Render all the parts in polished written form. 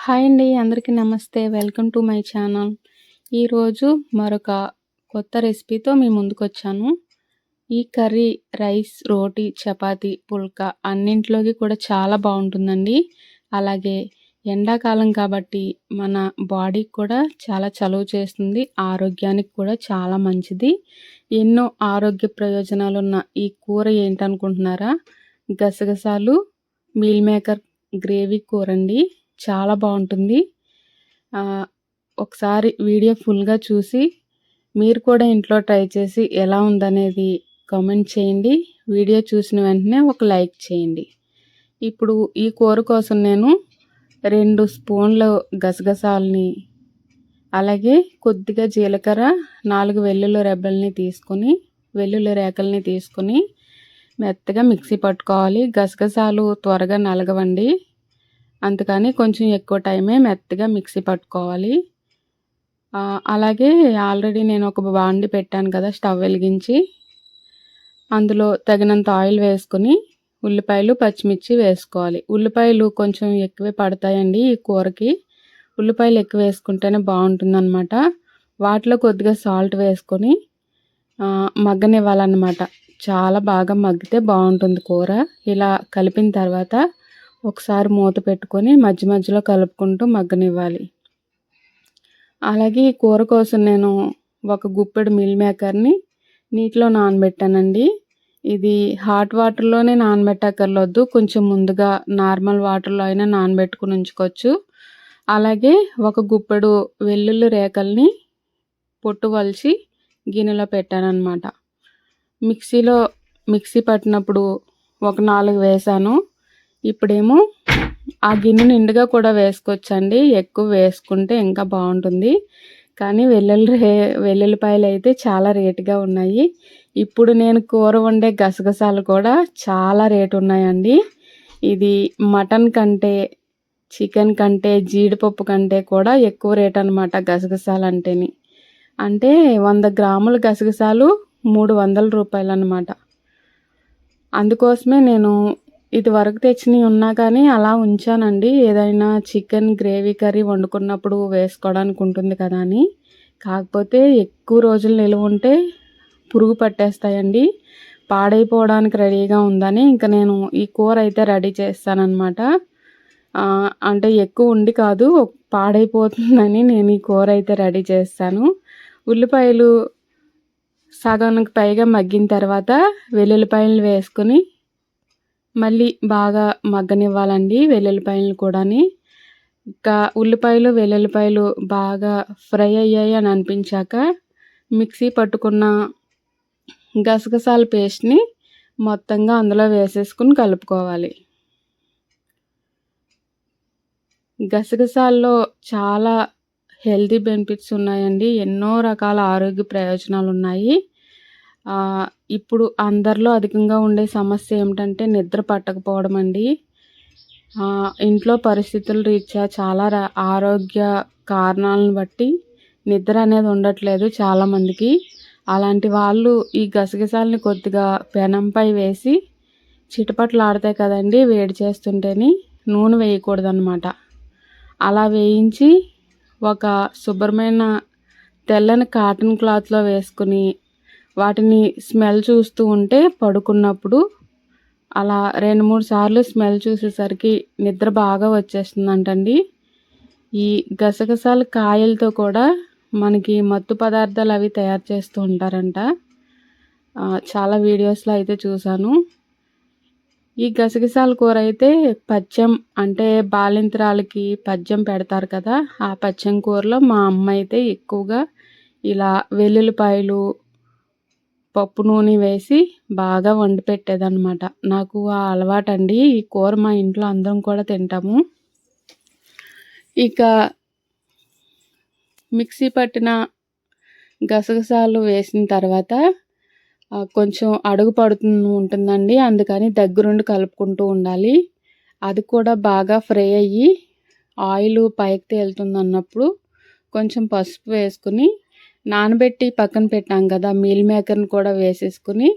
Hi అండి. అందరికీ నమస్తే. Welcome to my channel. ఈరోజు మరొక కొత్త రెసిపీతో మీ ముందుకొచ్చాను. ఈ కర్రీ రైస్, రోటీ, చపాతీ, పుల్కా అన్నింట్లోకి కూడా చాలా బాగుంటుందండి. అలాగే ఎండాకాలం కాబట్టి మన బాడీకి కూడా చాలా చలువ చేస్తుంది. ఆరోగ్యానికి కూడా చాలా మంచిది. ఎన్నో ఆరోగ్య ప్రయోజనాలున్న ఈ కూర ఏంటనుకుంటున్నారా? గసగసాలు మీల్ మేకర్ గ్రేవీ కూరండి. చాలా బాగుంటుంది. ఒకసారి వీడియో ఫుల్గా చూసి మీరు కూడా ఇంట్లో ట్రై చేసి ఎలా ఉందనేది కామెంట్ చేయండి. వీడియో చూసిన వెంటనే ఒక లైక్ చేయండి. ఇప్పుడు ఈ కూర కోసం నేను 2 స్పూన్లు గసగసాలని, అలాగే కొద్దిగా జీలకర్ర, 4 వెల్లుల్లి రేకల్ని తీసుకొని మెత్తగా మిక్సీ పట్టుకోవాలి. గసగసాలు త్వరగా నలగవండి, అందుకని కొంచెం ఎక్కువ టైమే మెత్తగా మిక్సీ పట్టుకోవాలి. అలాగే ఆల్రెడీ నేను ఒక బాండి పెట్టాను కదా స్టవ్ వెలిగించి, అందులో తగినంత ఆయిల్ వేసుకొని ఉల్లిపాయలు, పచ్చిమిర్చి వేసుకోవాలి. ఉల్లిపాయలు కొంచెం ఎక్కువే పడతాయండి ఈ కూరకి. ఉల్లిపాయలు ఎక్కువ వేసుకుంటేనే బాగుంటుందన్నమాట. వాటిలో కొద్దిగా సాల్ట్ వేసుకొని మగ్గనివ్వాలన్నమాట. చాలా బాగా మగ్గితే బాగుంటుంది కూర. ఇలా కలిపిన తర్వాత ఒకసారి మూత పెట్టుకొని మధ్య మధ్యలో కలుపుకుంటూ మగ్గనివ్వాలి. అలాగే ఈ కూర కోసం నేను ఒక గుప్పెడు మిల్ మేకర్ని నీటిలో నానబెట్టానండి. ఇది హాట్ వాటర్లోనే నానబెట్టక్కర్లొద్దు, కొంచెం ముందుగా నార్మల్ వాటర్లో అయినా నానబెట్టుకుని ఉంచుకోవచ్చు. అలాగే ఒక గుప్పెడు వెల్లుల్లి రేకల్ని పొట్టు వలిచి గిన్నెలో పెట్టానన్నమాట. మిక్సీ పట్టినప్పుడు ఒక 4 వేసాను. ఇప్పుడేమో ఆ గిన్నె నిండుగా కూడా వేసుకోవచ్చండి. ఎక్కువ వేసుకుంటే ఇంకా బాగుంటుంది. కానీ వెల్లుల్లిపాయలు అయితే చాలా రేటుగా ఉన్నాయి. ఇప్పుడు నేను కూర వండే గసగసాలు కూడా చాలా రేటు ఉన్నాయండి. ఇది మటన్ కంటే, చికెన్ కంటే, జీడిపప్పు కంటే కూడా ఎక్కువ రేట్ అనమాట గసగసాలు అంటేని. అంటే 100 గ్రాముల గసగసాలు 300 రూపాయలు అనమాట. అందుకోసమే నేను ఇది వరకు తెచ్చినవి ఉన్నా కానీ అలా ఉంచానండి. ఏదైనా చికెన్ గ్రేవీ కర్రీ వండుకున్నప్పుడు వేసుకోవడానికి ఉంటుంది కదా అని. కాకపోతే ఎక్కువ రోజులు నిలువ ఉంటే పురుగు పట్టేస్తాయండి. పాడైపోవడానికి రెడీగా ఉందని ఇంకా నేను ఈ కూర అయితే రెడీ చేస్తానన్నమాట. అంటే ఎక్కువ ఉండి కాదు, పాడైపోతుందని నేను ఈ కూర అయితే రెడీ చేస్తాను. ఉల్లిపాయలు సగానికి పైగా మగ్గిన తర్వాత వెల్లుల్లిపాయలు వేసుకొని మళ్ళీ బాగా మగ్గనివ్వాలండి వెల్లుల్లిపాయలు కూడాని. ఇంకా ఉల్లిపాయలు, వెల్లుల్లిపాయలు బాగా ఫ్రై అయ్యాయి అని అనిపించాక మిక్సీ పట్టుకున్న గసగసాల పేస్ట్ని మొత్తంగా అందులో వేసేసుకుని కలుపుకోవాలి. గసగసాల్లో చాలా హెల్తీ బెనిఫిట్స్ ఉన్నాయండి. ఎన్నో రకాల ఆరోగ్య ప్రయోజనాలు ఉన్నాయి. ఇప్పుడు అందరిలో అధికంగా ఉండే సమస్య ఏమిటంటే నిద్ర పట్టకపోవడం అండి. ఇంట్లో పరిస్థితుల రీత్యా చాలా ఆరోగ్య కారణాలను బట్టి నిద్ర అనేది ఉండట్లేదు చాలామందికి. అలాంటి వాళ్ళు ఈ గసగసాలని కొద్దిగా పెనంపై వేసి చిటపటలాడతాయి కదండి వేడి చేస్తుంటేని, నూనె వేయకూడదన్నమాట. అలా వేయించి ఒక శుభ్రమైన తెల్లని కాటన్ క్లాత్లో వేసుకుని వాటిని స్మెల్ చూస్తూ ఉంటే పడుకున్నప్పుడు అలా 2-3 సార్లు స్మెల్ చూసేసరికి నిద్ర బాగా వచ్చేస్తుందంటండి. ఈ గసగసాల కాయలతో కూడా మనకి మత్తు పదార్థాలు అవి తయారు చేస్తూ ఉంటారంట. చాలా వీడియోస్లో అయితే చూశాను. ఈ గసగసాల కూర అయితే పచ్చం, అంటే బాలింతరాలకి పచ్చం పెడతారు కదా, ఆ పచ్చం కూరలో మా అమ్మ అయితే ఎక్కువగా ఇలా వెల్లుల్లిపాయలు, పప్పు నూనె వేసి బాగా వండి పెట్టేదన్నమాట. నాకు ఆ అలవాటండి. ఈ కూర మా ఇంట్లో అందరం కూడా తింటాము. ఇక మిక్సీ పట్టిన గసగసాలు వేసిన తర్వాత కొంచెం అడుగు ఉంటుందండి. అందుకని దగ్గరుండి కలుపుకుంటూ ఉండాలి. అది కూడా బాగా ఫ్రై అయ్యి ఆయిల్ పైకి తేలుతుంది అన్నప్పుడు కొంచెం పసుపు వేసుకుని నానబెట్టి పక్కన పెట్టాం కదా మీల్ మేకర్ని కూడా వేసేసుకుని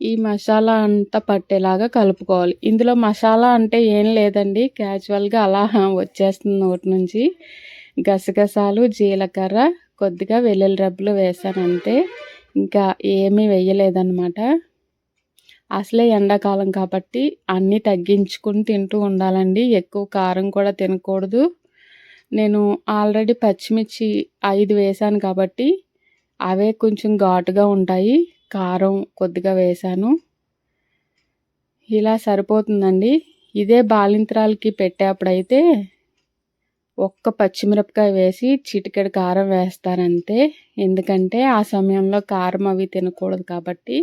ఈ మసాలా అంతా పట్టేలాగా కలుపుకోవాలి. ఇందులో మసాలా అంటే ఏం లేదండి, క్యాజువల్గా అలా వచ్చేస్తుంది నోటి నుంచి. గసగసాలు, జీలకర్ర, కొద్దిగా వెల్లుల్లి రెబ్బలు వేసాను అంతే, ఇంకా ఏమీ వేయలేదన్నమాట. అసలే ఎండాకాలం కాబట్టి అన్నీ తగ్గించుకుని తింటూ ఉండాలండి. ఎక్కువ కారం కూడా తినకూడదు. నేను ఆల్రెడీ పచ్చిమిర్చి 5 వేసాను కాబట్టి అవే కొంచెం ఘాటుగా ఉంటాయి. కారం కొద్దిగా వేసాను. ఇలా సరిపోతుందండి. ఇదే బాలింత్రాలకి పెట్టేప్పుడైతే ఒక్క పచ్చిమిరపకాయ వేసి చిటికెడు కారం వేస్తానంతే. ఎందుకంటే ఆ సమయంలో కారం అవి తినకూడదు కాబట్టి.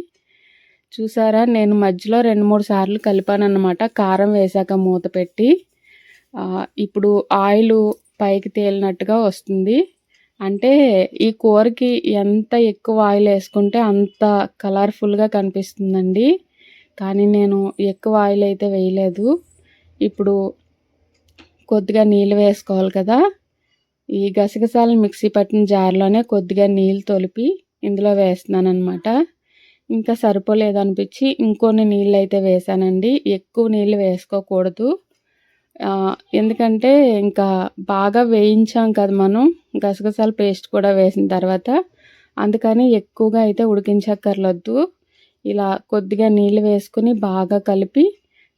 చూసారా, నేను మధ్యలో 2-3 సార్లు కలిపానన్నమాట కారం వేసాక మూత పెట్టి. ఇప్పుడు ఆయిల్ పైకి తేలినట్టుగా వస్తుంది. అంటే ఈ కూరకి ఎంత ఎక్కువ ఆయిల్ వేసుకుంటే అంత కలర్ఫుల్గా కనిపిస్తుందండి. కానీ నేను ఎక్కువ ఆయిల్ అయితే వేయలేదు. ఇప్పుడు కొద్దిగా నీళ్ళు వేసుకోవాలి కదా. ఈ గసగసాలు మిక్సీ పట్టిన జార్లోనే కొద్దిగా నీళ్ళు తొలిపి ఇందులో వేస్తున్నాను అనమాట. ఇంకా సరిపోలేదనిపించి ఇంకొన్ని నీళ్ళు అయితే వేసానండి. ఎక్కువ నీళ్ళు వేసుకోకూడదు. ఎందుకంటే ఇంకా బాగా వేయించాం కదా మనం గసగసాల పేస్ట్ కూడా వేసిన తర్వాత, అందుకని ఎక్కువగా అయితే ఉడికించక్కర్లొద్దు. ఇలా కొద్దిగా నీళ్ళు వేసుకుని బాగా కలిపి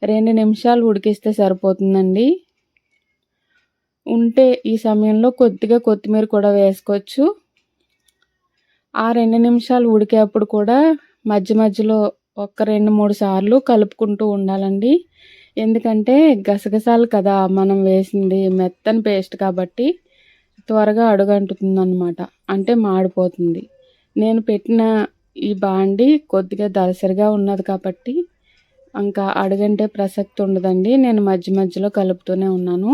2 నిమిషాలు ఉడికిస్తే సరిపోతుందండి. ఉంటే ఈ సమయంలో కొద్దిగా కొత్తిమీర కూడా వేసుకోవచ్చు. ఆ 2 నిమిషాలు ఉడికేప్పుడు కూడా మధ్య మధ్యలో ఒక 2-3 సార్లు కలుపుకుంటూ ఉండాలండి. ఎందుకంటే గసగసాలు కదా మనం వేసింది, మెత్తని పేస్ట్ కాబట్టి త్వరగా అడుగంటుతుందన్నమాట, అంటే మాడిపోతుంది. నేను పెట్టిన ఈ బాండి కొద్దిగా దలసరిగా ఉన్నది కాబట్టి ఇంకా అడుగంటే ప్రసక్తి ఉండదండి. నేను మధ్య మధ్యలో కలుపుతూనే ఉన్నాను.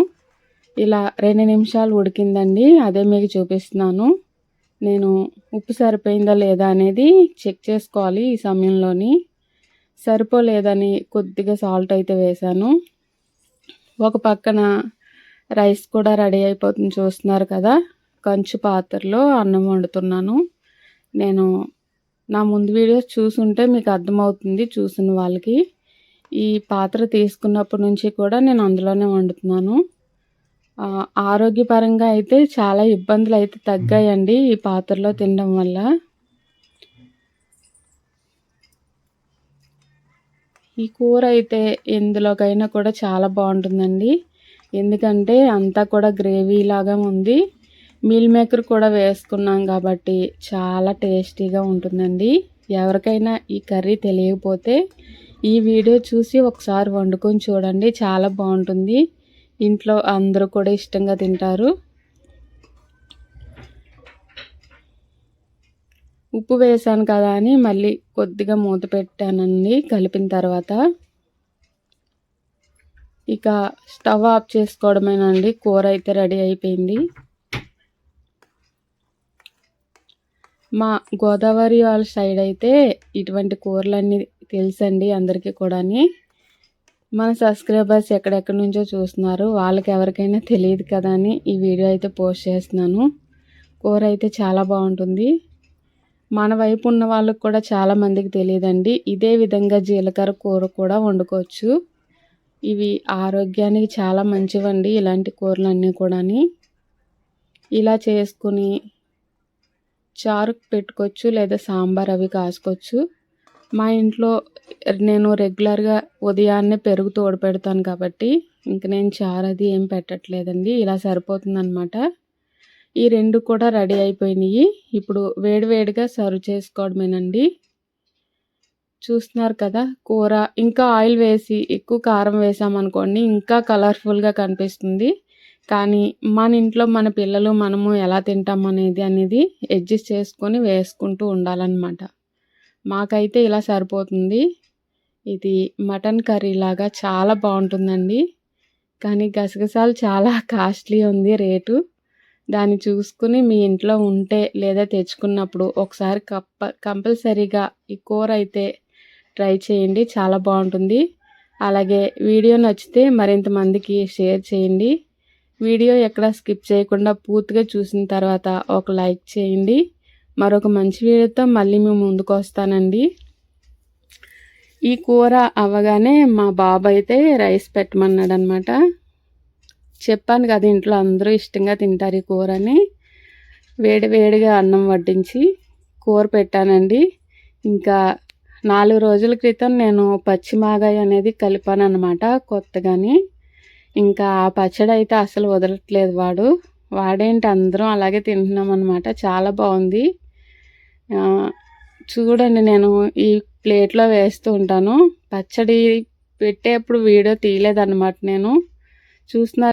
ఇలా 2 నిమిషాలు ఉడికిందండి, అదే మీకు చూపిస్తున్నాను. నేను ఉప్పు సరిపోయిందా లేదా అనేది చెక్ చేసుకోవాలి. ఈ సమయంలోని సరిపోలేదని కొద్దిగా సాల్ట్ అయితే వేశాను. ఒక పక్కన రైస్ కూడా రెడీ అయిపోతుంది, చూస్తున్నారు కదా. కంచు పాత్రలో అన్నం వండుతున్నాను. నేను నా ముందు వీడియోస్ చూసుంటే మీకు అర్థమవుతుంది చూసిన వాళ్ళకి. ఈ పాత్ర తీసుకున్నప్పటి నుంచి కూడా నేను అందులోనే వండుతున్నాను. ఆరోగ్యపరంగా అయితే చాలా ఇబ్బందులు అయితే తగ్గాయండి ఈ పాత్రలో తినడం వల్ల. ఈ కూర అయితే ఎందులోకైనా కూడా చాలా బాగుంటుందండి. ఎందుకంటే అంతా కూడా గ్రేవీ లాగా ఉంది. మీల్ మేకర్ కూడా వేసుకున్నాం కాబట్టి చాలా టేస్టీగా ఉంటుందండి. ఎవరికైనా ఈ కర్రీ తెలియకపోతే ఈ వీడియో చూసి ఒకసారి వండుకొని చూడండి, చాలా బాగుంటుంది. ఇంట్లో అందరూ కూడా ఇష్టంగా తింటారు. ఉప్పు వేసాను కదా అని మళ్ళీ కొద్దిగా మూత పెట్టానండి కలిపిన తర్వాత. ఇక స్టవ్ ఆఫ్ చేసుకోవడమేనండి. కూర అయితే రెడీ అయిపోయింది. మా గోదావరి వాళ్ళ సైడ్ అయితే ఇటువంటి కూరలన్నీ తెలుసండి అందరికీ కూడాని. మన సబ్స్క్రైబర్స్ ఎక్కడెక్కడి నుంచో చూస్తున్నారు, వాళ్ళకి ఎవరికైనా తెలియదు కదా అని ఈ వీడియో అయితే పోస్ట్ చేస్తున్నాను. కూర అయితే చాలా బాగుంటుంది. మన వైపు ఉన్న వాళ్ళకి కూడా చాలామందికి తెలియదండి. ఇదే విధంగా జీలకర్ర కూర కూడా వండుకోవచ్చు. ఇవి ఆరోగ్యానికి చాలా మంచివండి ఇలాంటి కూరలన్నీ కూడాని. ఇలా చేసుకుని చారు పెట్టుకోవచ్చు, లేదా సాంబార్ అవి కాసుకోవచ్చు. మా ఇంట్లో నేను రెగ్యులర్గా ఉదయాన్నే పెరుగు తోడు పెడతాను కాబట్టి ఇంక నేను చారు అది ఏం పెట్టట్లేదండి. ఇలా సరిపోతుందన్నమాట. ఈ 2 కూడా రెడీ అయిపోయినాయి. ఇప్పుడు వేడివేడిగా సర్వ్ చేసుకోవడమేనండి. చూస్తున్నారు కదా, కూర ఇంకా ఆయిల్ వేసి ఎక్కువ కారం వేసామనుకోండి ఇంకా కలర్ఫుల్గా కనిపిస్తుంది. కానీ మన ఇంట్లో మన పిల్లలు మనము ఎలా తింటాం అనేది అడ్జస్ట్ చేసుకొని వేసుకుంటూ ఉండాలన్నమాట. మాకైతే ఇలా సరిపోతుంది. ఇది మటన్ కర్రీ లాగా చాలా బాగుంటుందండి. కానీ గసగసాలు చాలా కాస్ట్లీ ఉంది రేటు. దాన్ని చూసుకుని మీ ఇంట్లో ఉంటే లేదా తెచ్చుకున్నప్పుడు ఒకసారి కంపల్సరీగా ఈ కూర అయితే ట్రై చేయండి, చాలా బాగుంటుంది. అలాగే వీడియో నచ్చితే మరింత మందికి షేర్ చేయండి. వీడియో ఎక్కడ స్కిప్ చేయకుండా పూర్తిగా చూసిన తర్వాత ఒక లైక్ చేయండి. మరొక మంచి వీడియోతో మళ్ళీ మేము ముందుకు వస్తానండి. ఈ కూర అవ్వగానే మా బాబు అయితే రైస్ పెట్టమన్నాడు అనమాట. చెప్పాను కదా ఇంట్లో అందరూ ఇష్టంగా తింటారు ఈ కూరని. వేడి వేడిగా అన్నం వడ్డించి కూర పెట్టానండి. ఇంకా 4 రోజుల క్రితం నేను పచ్చి మాగాయ అనేది కలిపాను అనమాట కొత్తగాని. ఇంకా ఆ పచ్చడి అయితే అసలు వదలట్లేదు వాడేంటి అందరం అలాగే తింటున్నాం అనమాట. చాలా బాగుంది. చూడండి, నేను ఈ ప్లేట్లో వేస్తూ ఉంటాను. పచ్చడి పెట్టేప్పుడు వీడియో తీయలేదన్నమాట నేను. చూస్తున్నారు